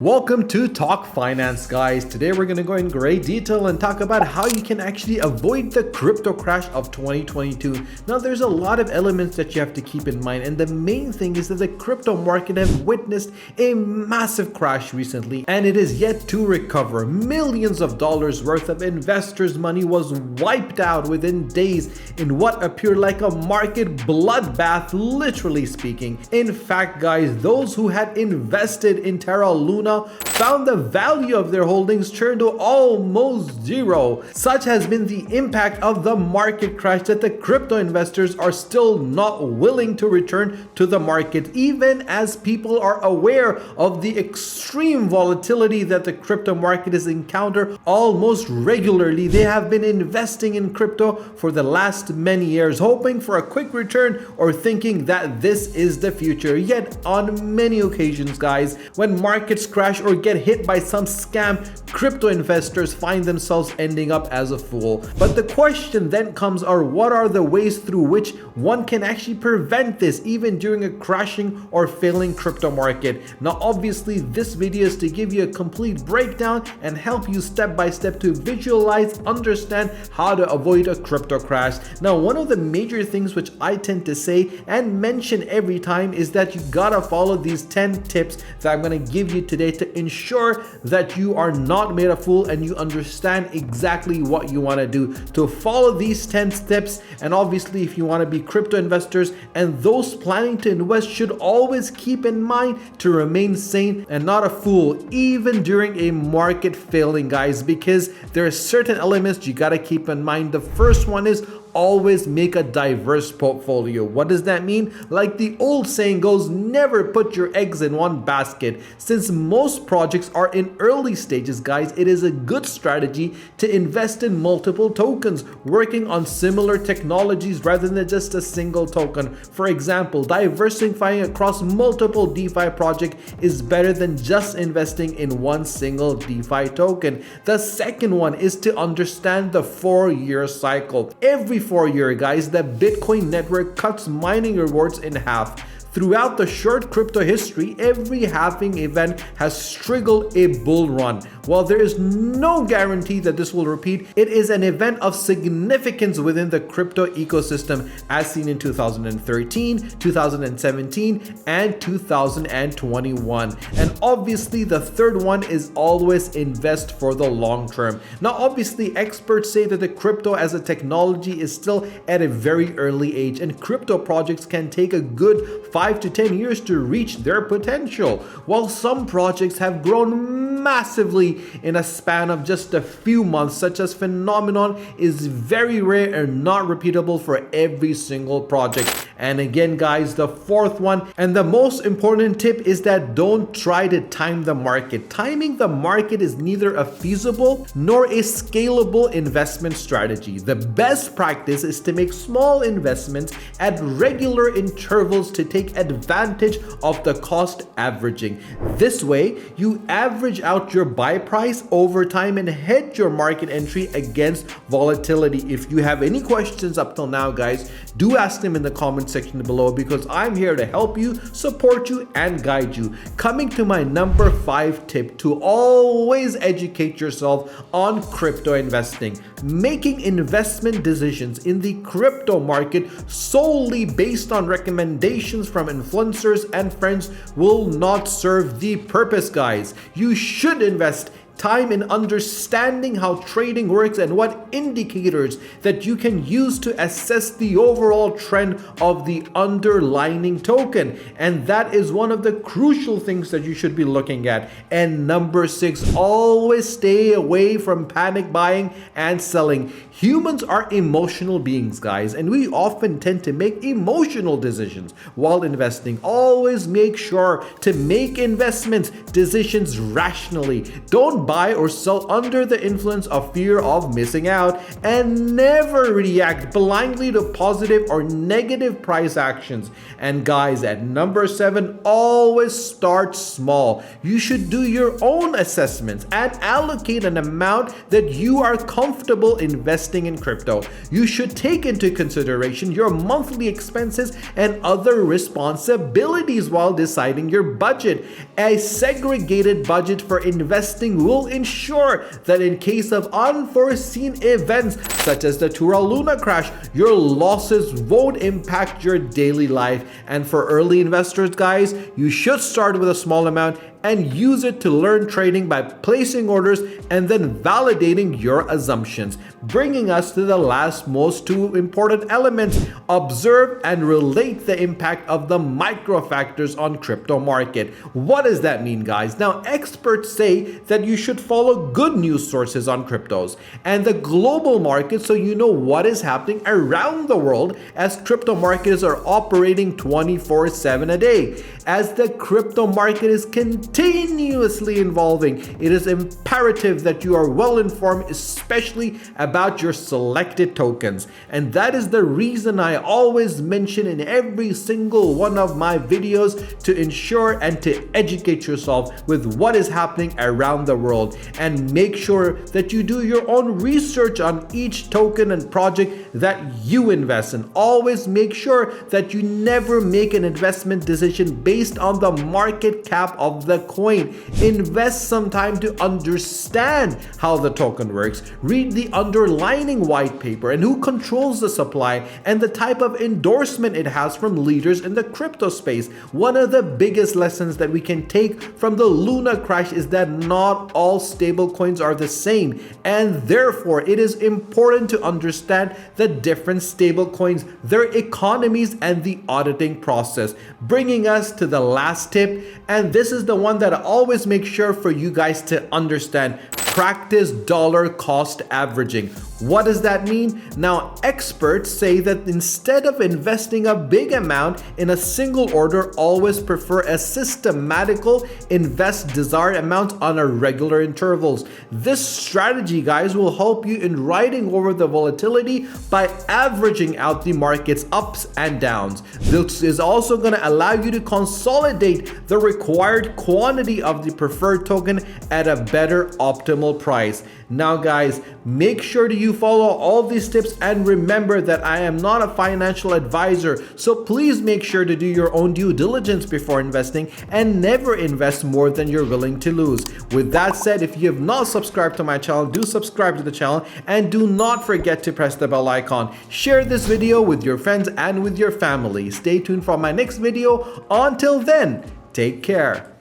Welcome to Talk Finance, guys. Today we're going to go in great detail and talk about how you can actually avoid the crypto crash of 2022. Now, there's a lot of elements that you have to keep in mind, and the main thing is that the crypto market have witnessed a massive crash recently, and it is yet to recover. Millions of dollars worth of investors' money was wiped out within days in what appeared like a market bloodbath, literally speaking. In fact, guys, those who had invested in Terra Luna found the value of their holdings turn to almost zero. Such has been the impact of the market crash that the crypto investors are still not willing to return to the market, even as people are aware of the extreme volatility that the crypto market has encountered almost regularly. They have been investing in crypto for the last many years, hoping for a quick return or thinking that this is the future. Yet on many occasions, guys, when markets crash or get hit by some scam, crypto investors find themselves ending up as a fool. But the question then comes what are the ways through which one can actually prevent this even during a crashing or failing crypto market? Now, obviously, this video is to give you a complete breakdown and help you step by step to visualize, understand how to avoid a crypto crash. Now, one of the major things which I tend to say and mention every time is that you gotta follow these 10 tips that I'm gonna give you today to ensure that you are not made a fool and you understand exactly what you want to do to follow these 10 steps. And obviously, if you want to be crypto investors and those planning to invest should always keep in mind to remain sane and not a fool even during a market failing, guys, because there are certain elements you got to keep in mind. The first one is always make a diverse portfolio. What does that mean? Like the old saying goes, never put your eggs in one basket. Since most projects are in early stages, guys, it is a good strategy to invest in multiple tokens working on similar technologies rather than just a single token. For example, diversifying across multiple DeFi projects is better than just investing in one single DeFi token. The second one is to understand the 4-year cycle. Every 4-year, guys, the Bitcoin network cuts mining rewards in half. Throughout the short crypto history, every halving event has triggered a bull run. While there is no guarantee that this will repeat, it is an event of significance within the crypto ecosystem, as seen in 2013, 2017, and 2021. And obviously, the third one is always invest for the long term. Now, obviously, experts say that the crypto as a technology is still at a very early age, and crypto projects can take a good 5 to 10 years to reach their potential, while some projects have grown massively in a span of just a few months. Such as phenomenon is very rare and not repeatable for every single project. And again, guys, the fourth one and the most important tip is that don't try to time the market. Timing the market is neither a feasible nor a scalable investment strategy. The best practice is to make small investments at regular intervals to take advantage of the cost averaging. This way, you average out your buy price over time and hedge your market entry against volatility. If you have any questions up till now, guys, do ask them in the comment section below, because I'm here to help you, support you, and guide you. Coming to my number 5 tip to always educate yourself on crypto investing. Making investment decisions in the crypto market solely based on recommendations from influencers and friends will not serve the purpose, guys. You should invest time in understanding how trading works and what indicators that you can use to assess the overall trend of the underlying token. And that is one of the crucial things that you should be looking at. And number 6, always stay away from panic buying and selling. Humans are emotional beings, guys, and we often tend to make emotional decisions while investing. Always make sure to make investment decisions rationally. Don't buy or sell under the influence of fear of missing out, and never react blindly to positive or negative price actions. And guys, at number 7, always start small. You should do your own assessments and allocate an amount that you are comfortable investing in crypto. You should take into consideration your monthly expenses and other responsibilities while deciding your budget. A segregated budget for investing will ensure that in case of unforeseen events such as the Terra Luna crash, your losses won't impact your daily life. And for early investors, guys, you should start with a small amount and use it to learn trading by placing orders and then validating your assumptions. Bringing us to the last most two important elements: observe and relate the impact of the micro factors on crypto market. What does that mean, guys? Now, experts say that you should follow good news sources on cryptos and the global market so you know what is happening around the world, as crypto markets are operating 24/7 a day. As the crypto market is continuously evolving, it is imperative that you are well informed, especially about your selected tokens. And that is the reason I always mention in every single one of my videos to ensure and to educate yourself with what is happening around the world, and make sure that you do your own research on each token and project that you invest in. Always make sure that you never make an investment decision based on the market cap of the coin. Invest some time to understand how the token works. Read the underlying white paper and who controls the supply and the type of endorsement it has from leaders in the crypto space. One of the biggest lessons that we can take from the Luna crash is that not all stable coins are the same, and therefore it is important to understand the different stable coins, their economies, and the auditing process. Bringing us to the last tip, and this is the one that I always make sure for you guys to understand: practice dollar cost averaging. What does that mean? Now, experts say that instead of investing a big amount in a single order, always prefer a systematical invest desired amount on a regular intervals. This strategy, guys, will help you in riding over the volatility by averaging out the market's ups and downs. This is also going to allow you to consolidate the required quantity of the preferred token at a better optimal price. Now, guys, make sure that you follow all these tips, and remember that I am not a financial advisor, so please make sure to do your own due diligence before investing and never invest more than you're willing to lose. With that said, if you have not subscribed to my channel, do subscribe to the channel, and do not forget to press the bell icon. Share this video with your friends and with your family. Stay tuned for my next video. Until then, take care.